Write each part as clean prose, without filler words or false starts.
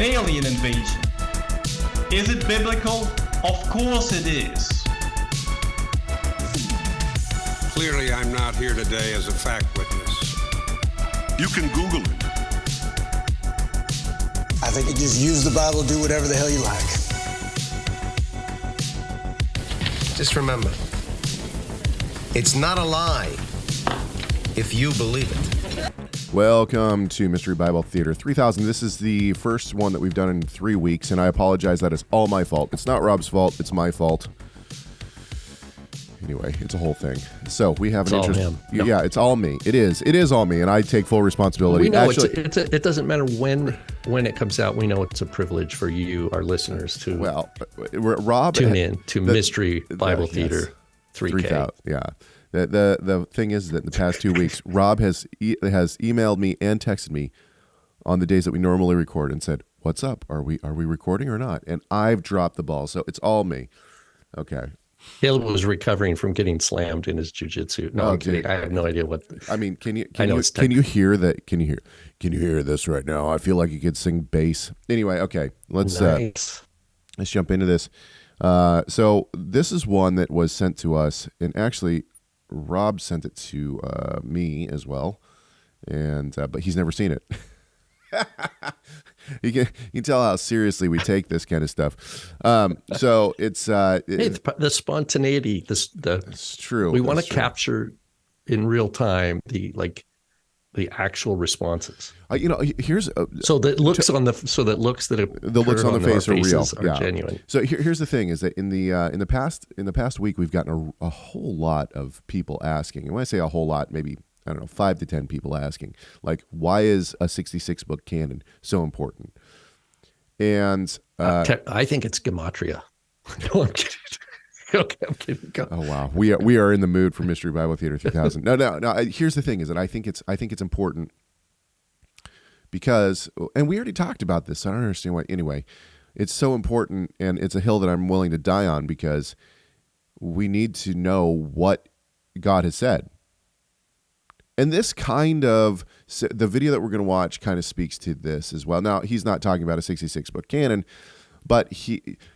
alien invasion. Is it biblical? Of course it is. Clearly, I'm not here today as a fact witness. You can Google it. I think you just use the Bible to do whatever the hell you like. Just remember, it's not a lie if you believe it. Welcome to Mystery Bible Theater 3000. This is the first one that we've done in 3 weeks, and I apologize. That is all my fault. It's not Rob's fault. It's my fault. Anyway, it's a whole thing. So we have an interest. No. Yeah, it's all me. It is. It is all me, and I take full responsibility. We know Actually, it doesn't matter when it comes out. We know it's a privilege for you, our listeners, to Rob tune in to Mystery Bible Theater 3K. Yeah. The thing is that in the past 2 weeks, Rob has emailed me and texted me on the days that we normally record and said, "What's up? Are we recording or not?" And I've dropped the ball, so it's all me. Okay. Caleb was recovering from getting slammed in his jiu-jitsu. No, I'm kidding. I have no idea what. I mean, can you hear that? Can you hear this right now? I feel like you could sing bass. Anyway, okay, let's jump into this. So this is one that was sent to us, and actually, Rob sent it to me as well, and but he's never seen it. You can tell how seriously we take this kind of stuff. So it's the spontaneity. It's true. We want to capture in real time the actual responses. Here's so that looks on the face are real, are genuine. So here's the thing: is that in the past week we've gotten a whole lot of people asking, and when I say a whole lot, maybe, I don't know, 5 to 10 people asking, like, why is a 66-book canon so important? And I think it's gematria. No, I'm kidding. Okay, I'm kidding. Go. Oh wow, we are in the mood for Mystery Bible Theater 3000. No. Here's the thing: is that I think it's important because, and we already talked about this, so I don't understand why. Anyway, it's so important, and it's a hill that I'm willing to die on because we need to know what God has said. And this kind of, the video that we're going to watch kind of speaks to this as well. Now, he's not talking about a 66-book canon, but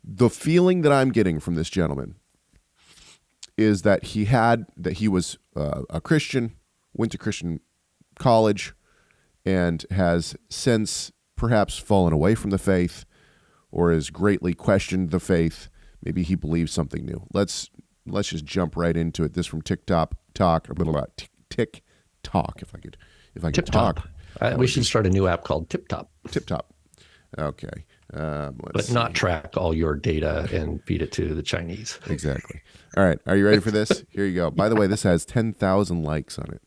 the feeling that I'm getting from this gentleman is that he was a Christian, went to Christian college, and has since perhaps fallen away from the faith or has greatly questioned the faith. Maybe he believes something new. Let's just jump right into it. This from TikTok, if I could talk. We should start a new app called TipTop. TipTop. Okay. But not track all your data and feed it to the Chinese. Exactly. All right. Are you ready for this? Here you go. By the way, this has 10,000 likes on it.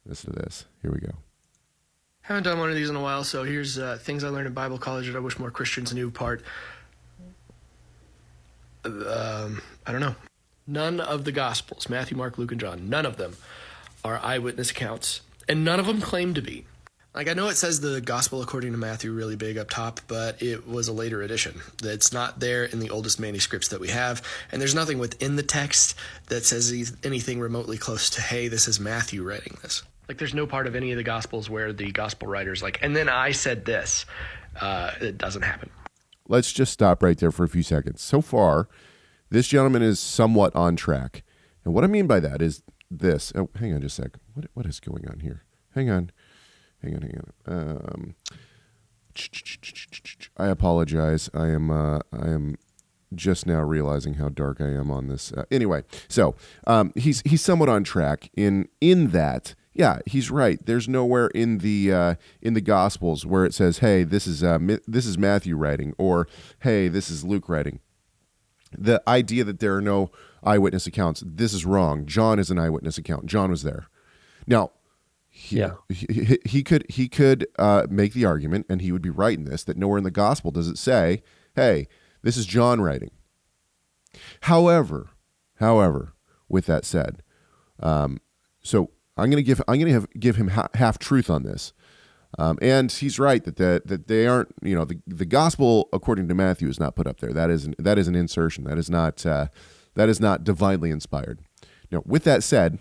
Listen to this. Here we go. Haven't done one of these in a while, so here's things I learned in Bible college that I wish more Christians knew. I don't know. None of the Gospels, Matthew, Mark, Luke, and John, none of them are eyewitness accounts, and none of them claim to be. Like, I know it says the Gospel according to Matthew really big up top, but it was a later edition. It's not there in the oldest manuscripts that we have, and there's nothing within the text that says anything remotely close to, hey, this is Matthew writing this. Like, there's no part of any of the Gospels where the Gospel writer's like, and then I said this. It doesn't happen. Let's just stop right there for a few seconds. So far, this gentleman is somewhat on track. And what I mean by that is this. Oh, hang on just a sec. What is going on here? Hang on. I apologize. I am just now realizing how dark I am on this. Anyway, so he's somewhat on track in that. Yeah, he's right. There's nowhere in the Gospels where it says, "Hey, this is Matthew writing," or "Hey, this is Luke writing." The idea that there are no eyewitness accounts, this is wrong. John is an eyewitness account. John was there. Now, he could make the argument, and he would be right in this, that nowhere in the Gospel does it say, "Hey, this is John writing." However, with that said, so I'm going to give him half truth on this, and he's right that they aren't. The Gospel according to Matthew is not put up there. That is an insertion. That is not divinely inspired. Now, with that said,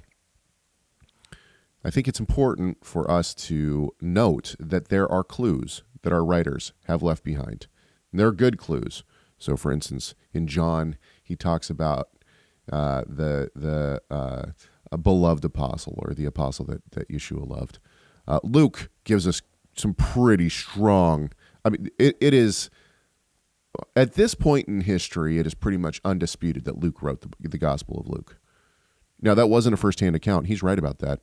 I think it's important for us to note that there are clues. that our writers have left behind. And they're good clues. So, for instance, in John, he talks about a beloved apostle, or the apostle that Yeshua loved. Luke gives us some pretty strong. I mean, it is at this point in history, it is pretty much undisputed that Luke wrote the Gospel of Luke. Now, that wasn't a firsthand account. He's right about that.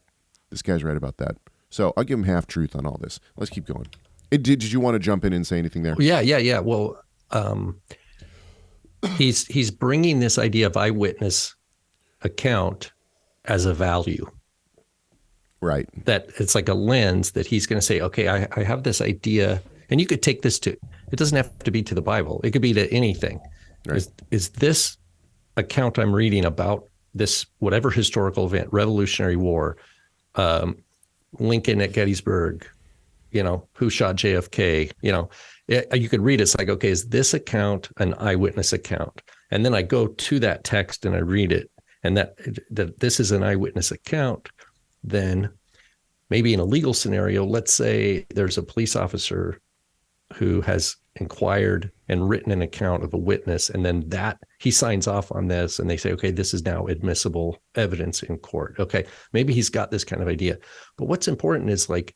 This guy's right about that. So I'll give him half truth on all this. Let's keep going. Did you want to jump in and say anything there? Yeah. Well, he's bringing this idea of eyewitness account as a value. Right. That it's like a lens that he's going to say, okay, I have this idea, and you could take this to, it doesn't have to be to the Bible. It could be to anything. Right. Is this account I'm reading about this, whatever historical event, Revolutionary War, Lincoln at Gettysburg, who shot JFK, you could read it. It's like, okay, is this account an eyewitness account? And then I go to that text and I read it, and that this is an eyewitness account. Then maybe in a legal scenario, let's say there's a police officer who has inquired and written an account of a witness, and then that he signs off on this, and they say, okay, this is now admissible evidence in court. Okay, maybe he's got this kind of idea. But what's important is, like,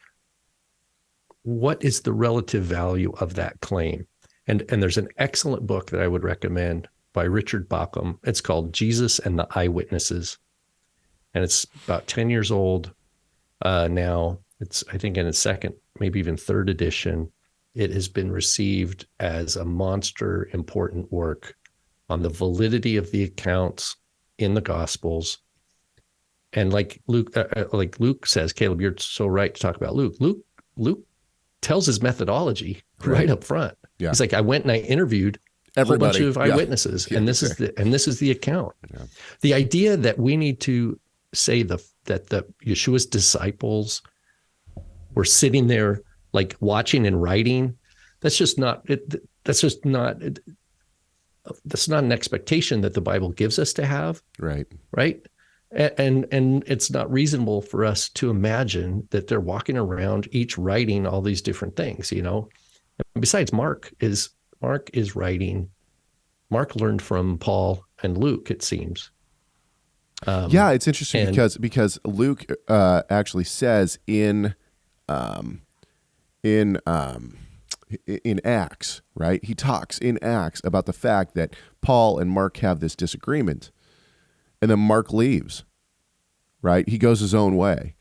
what is the relative value of that claim? And there's an excellent book that I would recommend by Richard Bauckham. It's called Jesus and the Eyewitnesses. And it's about 10 years old now. It's, I think, in its second, maybe even third edition. It has been received as a monster important work on the validity of the accounts in the Gospels. And like Luke says, Caleb, you're so right to talk about Luke. Luke tells his methodology right up front. Yeah. He's like, I went and I interviewed a whole bunch of eyewitnesses, and this is the account. Yeah. The idea that we need to say that the Yeshua's disciples were sitting there like watching and writing, that's not an expectation that the Bible gives us to have. Right. And it's not reasonable for us to imagine that they're walking around each writing all these different things, And besides, Mark is writing. Mark learned from Paul and Luke, it seems. It's interesting because Luke actually says in Acts, right? He talks in Acts about the fact that Paul and Mark have this disagreement, and then Mark leaves, right? He goes his own way.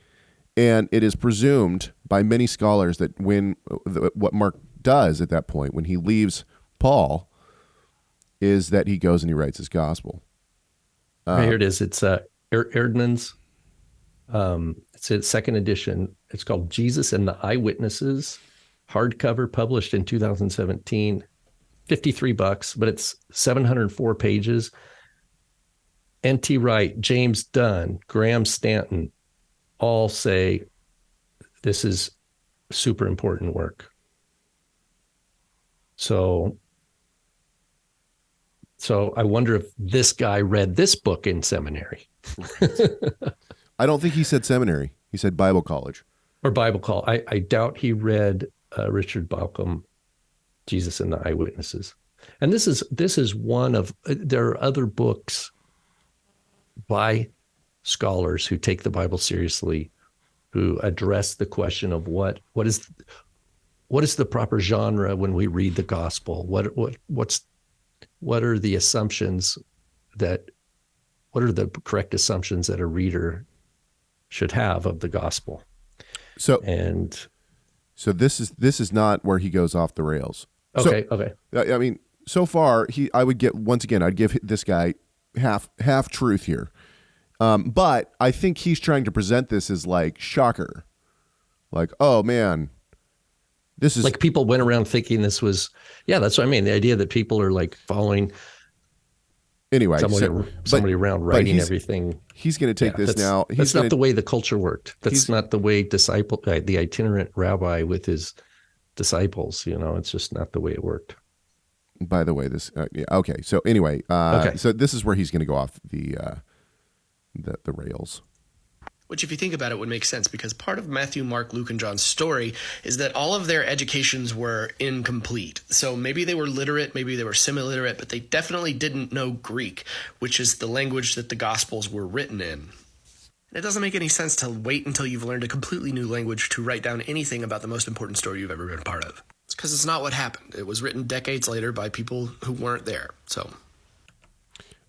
And it is presumed by many scholars that what Mark does at that point, when he leaves Paul, is that he goes and he writes his gospel. Here it is. It's Erdman's. It's its second edition. It's called Jesus and the Eyewitnesses, hardcover, published in 2017. $53, but it's 704 pages. N.T. Wright, James Dunn, Graham Stanton all say this is super important work. So I wonder if this guy read this book in seminary. I don't think he said seminary. He said Bible college. Or Bible college. I doubt he read Richard Bauckham, Jesus and the Eyewitnesses. And this is one of, there are other books by scholars who take the Bible seriously, who address the question of what is the proper genre when we read the gospel? What are the assumptions what are the correct assumptions that a reader should have of the gospel? So this is not where he goes off the rails. Okay. I mean, so far I'd give this guy half truth here. But I think he's trying to present this as like shocker. Like, oh man, this is like people went around thinking this was, that's what I mean. The idea that people are like following somebody around writing everything. He's going to take this now. That's not the way the culture worked. That's not the way the itinerant rabbi with his disciples, it's just not the way it worked. By the way, this, okay. So anyway, so this is where he's going to go off the rails. Which, if you think about it, would make sense, because part of Matthew, Mark, Luke, and John's story is that all of their educations were incomplete. So maybe they were literate, maybe they were semi-literate, but they definitely didn't know Greek, which is the language that the Gospels were written in. It doesn't make any sense to wait until you've learned a completely new language to write down anything about the most important story you've ever been a part of. It's because it's not what happened. It was written decades later by people who weren't there. So,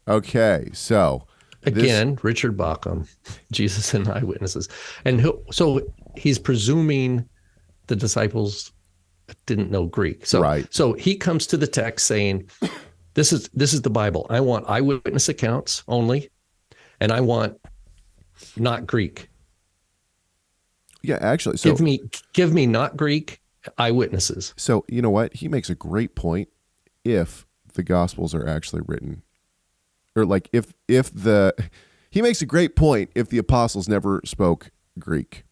okay, so again, Richard Bauckham, Jesus and Eyewitnesses, and so he's presuming the disciples didn't know Greek. So, right. So he comes to the text saying, "This is the Bible. I want eyewitness accounts only, and I want not Greek." Yeah, actually, so give me not Greek eyewitnesses. So you know what? He makes a great point. If the Gospels are actually written, or like he makes a great point if the apostles never spoke Greek.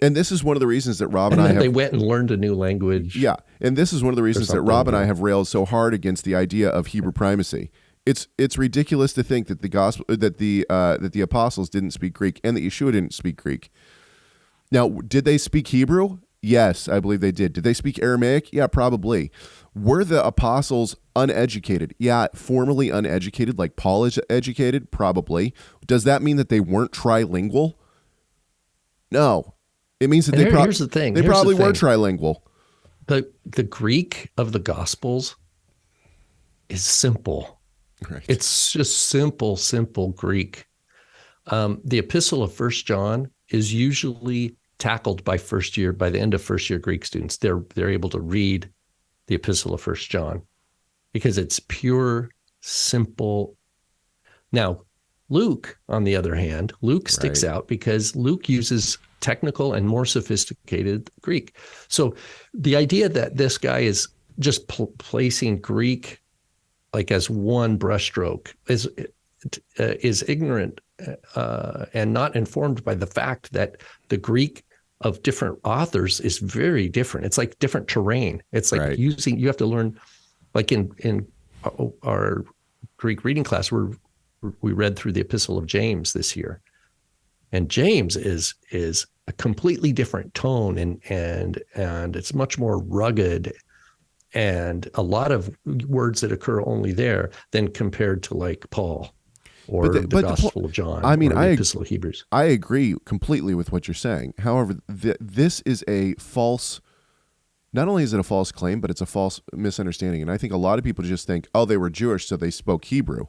And this is one of the reasons that Rob and I they went and learned a new language. Yeah, and this is one of the reasons that Rob and I have railed so hard against the idea of Hebrew primacy. It's ridiculous to think that the apostles didn't speak Greek and that Yeshua didn't speak Greek. Now, did they speak Hebrew? Yes, I believe they did. Did they speak Aramaic? Yeah, probably. Were the apostles uneducated? Yeah, formally uneducated, like Paul is educated? Probably. Does that mean that they weren't trilingual? No. It means that here's the thing. They probably were trilingual. The Greek of the Gospels is simple. Right. It's just simple Greek. The epistle of 1 John is usually tackled by the end of first year Greek students. They're able to read the epistle of 1 John because it's pure, simple. Now, Luke, on the other hand, sticks out because Luke uses technical and more sophisticated Greek. So the idea that this guy is just placing Greek like as one brushstroke is ignorant and not informed by the fact that the Greek of different authors is very different. It's like different terrain. It's like you have to learn, like in our Greek reading class, we read through the Epistle of James this year, and James is a completely different tone and it's much more rugged and a lot of words that occur only there than compared to like Paul or the Gospel of John. I mean, or the Epistle of Hebrews. I agree completely with what you're saying. However, this is a false. Not only is it a false claim, but it's a false misunderstanding. And I think a lot of people just think, oh, they were Jewish, so they spoke Hebrew.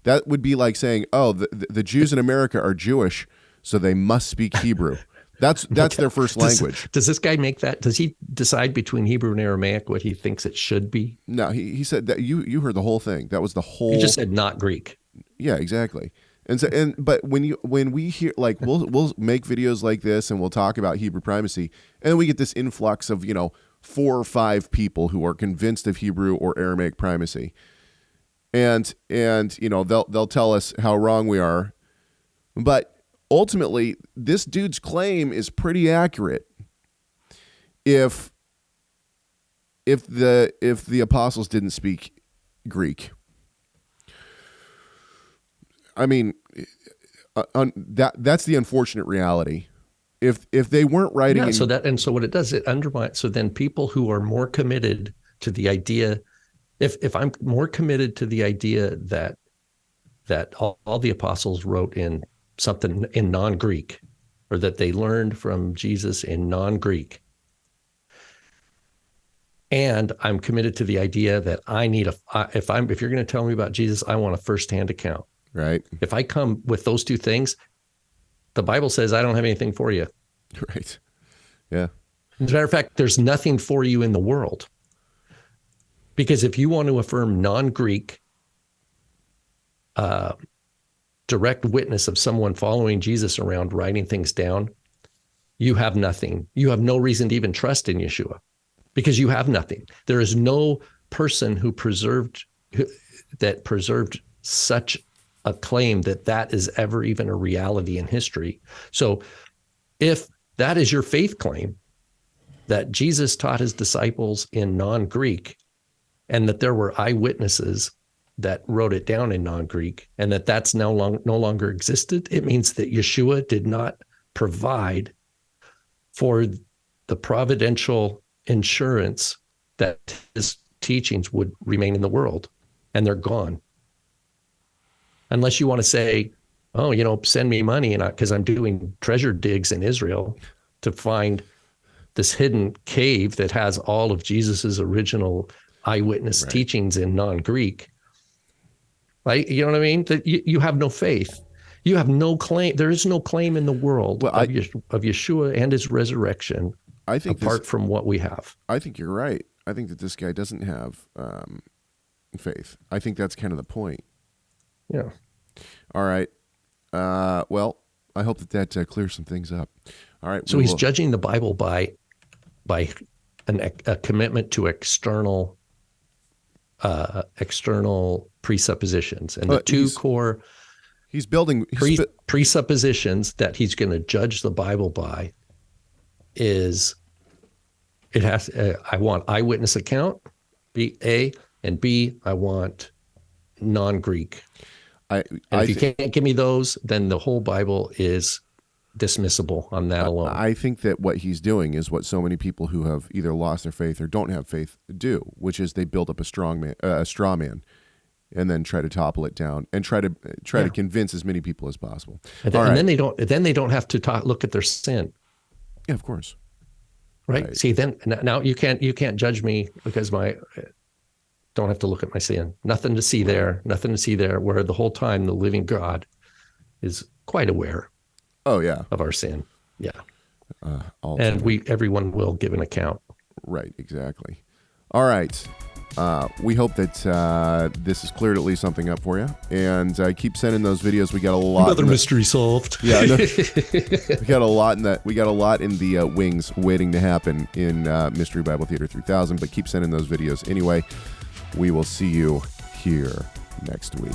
That would be like saying, oh, the Jews in America are Jewish, so they must speak Hebrew. That's their first language. Does this guy make that? Does he decide between Hebrew and Aramaic what he thinks it should be? No, he said that you heard the whole thing. That was the whole. He just said not Greek. Yeah, exactly. But when we hear, like, we'll make videos like this and we'll talk about Hebrew primacy, and then we get this influx of 4 or 5 people who are convinced of Hebrew or Aramaic primacy, and they'll tell us how wrong we are, but ultimately this dude's claim is pretty accurate. If the apostles didn't speak Greek, I mean, that's the unfortunate reality. If they weren't writing, so what it does, it undermines. So then people who are more committed to the idea, if I'm more committed to the idea that all the apostles wrote in something in non-Greek, or that they learned from Jesus in non-Greek, and I'm committed to the idea that I need if you're going to tell me about Jesus, I want a first-hand account. Right. If I come with those two things, the Bible says I don't have anything for you. Right. Yeah. As a matter of fact, there's nothing for you in the world. Because if you want to affirm non-Greek direct witness of someone following Jesus around, writing things down, you have nothing. You have no reason to even trust in Yeshua because you have nothing. There is no person who preserved such a claim that is ever even a reality in history. So if that is your faith claim, that Jesus taught his disciples in non-Greek and that there were eyewitnesses that wrote it down in non-Greek, and that's no longer existed. It means that Yeshua did not provide for the providential insurance that his teachings would remain in the world, and they're gone. Unless you want to say, oh, send me money, and because I'm doing treasure digs in Israel to find this hidden cave that has all of Jesus's original eyewitness teachings in non-Greek. Like, you know what I mean? That you have no faith. You have no claim. There is no claim in the world of Yeshua and his resurrection, apart from what we have. I think you're right. I think that this guy doesn't have faith. I think that's kind of the point. Yeah. All right. Well, I hope that clears some things up. All right. So he's judging the Bible by a commitment to external presuppositions, and the two core he's building presuppositions that he's going to judge the Bible by is it has. I want eyewitness account, A, and B, I want non-Greek. And if you can't give me those, then the whole Bible is dismissible on that alone. I think that what he's doing is what so many people who have either lost their faith or don't have faith do, which is they build up a straw man, and then try to topple it down and try to convince as many people as possible. And then they don't have to look at their sin. Yeah, of course. Right. See, then now you can't judge me because don't have to look at my sin. Nothing to see there. Where the whole time the living God is quite aware. Oh yeah. Of our sin. Yeah. And everyone will give an account. Right. Exactly. All right. We hope that this has cleared at least something up for you. And keep sending those videos. We got a lot. Another mystery solved. Yeah. We got a lot in that. We got a lot in the wings waiting to happen in Mystery Bible Theater 3000. But keep sending those videos anyway. We will see you here next week.